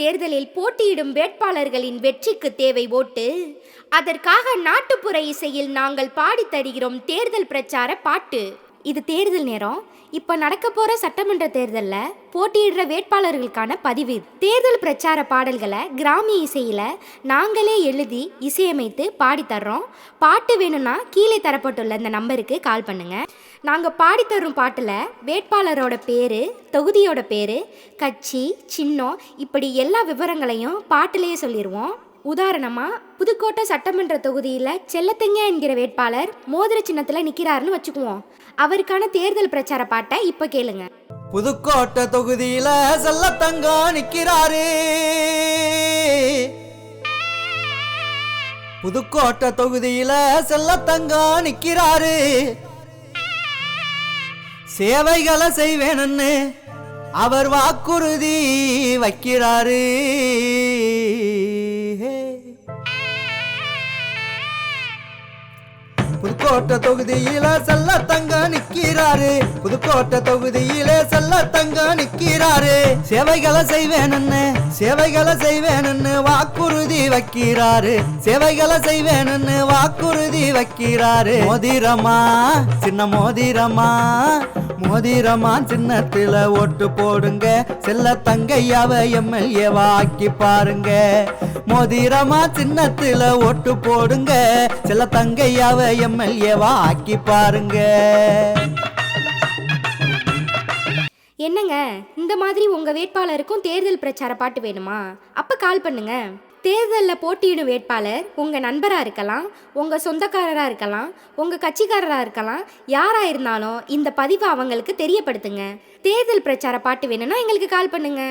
தேர்தலில் போட்டியிடும் வேட்பாளர்களின் வெற்றிக்கு தேவை ஓட்டு. அதற்காக நாட்டுப்புற இசையில் நாங்கள் பாடித் தருகிறோம் தேர்தல் பிரச்சார பாட்டு. இது தேர்தல் நேரம். இப்போ நடக்க போகிற சட்டமன்ற தேர்தலில் போட்டியிடுற வேட்பாளர்களுக்கான பதிவு. தேர்தல் பிரச்சார பாடல்களை கிராமிய இசையில் நாங்களே எழுதி இசையமைத்து பாடித்தர்றோம். பாட்டு வேணும்னா கீழே தரப்பட்டுள்ள இந்த நம்பருக்கு கால் பண்ணுங்கள். நாங்கள் பாடித்தரும் பாட்டில் வேட்பாளரோட பேர், தொகுதியோட பேர், கட்சி, சின்னம் இப்படி எல்லா விவரங்களையும் பாட்டிலேயே சொல்லிடுவோம். உதாரணமாக புதுக்கோட்டை சட்டமன்ற தொகுதியில் செல்லத்தங்க என்கிற வேட்பாளர் மோதிர சின்னத்தில் நிற்கிறாருன்னு வச்சுக்குவோம். அவருக்கான தேர்தல் பிரச்சார பாட்டை இப்போ கேளுங்க. புதுக்கோட்டை தொகுதியில செல்லத்தங்க நிற்கிறாரு. புதுக்கோட்டை தொகுதியில செல்லத்தங்க நிற்கிறாரு. சேவைகளை செய்வேன்னு அவர் வாக்குறுதி வைக்கிறாரு. புதுக்கோட்டை தொகுதியில செல்லத்தங்க நிற்கிறாரு. புதுக்கோட்டை தொகுதியில செல்லத்தங்க நிற்கிறாரு. சேவைகளை செய்வேன்னு வாக்குறுதி வைக்கிறாரு. சேவைகளை செய்வேன்னு வாக்குறுதி வைக்கிறாரு. மோதிரமா சின்ன மோதிரமா சின்னத்துல ஓட்டு போடுங்க. செல்லத்தங்கையாவ எம்எல்ஏவா ஆக்கி பாருங்க. மோதிரமா சின்னத்துல ஓட்டு போடுங்க. செல்லத்தங்கையாவ எம்எல்ஏவா ஆக்கி பாருங்க. என்னங்க, இந்த மாதிரி உங்கள் வேட்பாளருக்கும் தேர்தல் பிரச்சார பாட்டு வேணுமா? அப்போ கால் பண்ணுங்க. தேர்தலில் போட்டியிடும் வேட்பாளர் உங்கள் நண்பராக இருக்கலாம், உங்கள் சொந்தக்காரராக இருக்கலாம், உங்கள் கட்சிக்காரராக இருக்கலாம். யாராக இருந்தாலும் இந்த பதிவை அவங்களுக்கு தெரியப்படுத்துங்க. தேர்தல் பிரச்சார பாட்டு வேணும்னா எங்களுக்கு கால் பண்ணுங்க.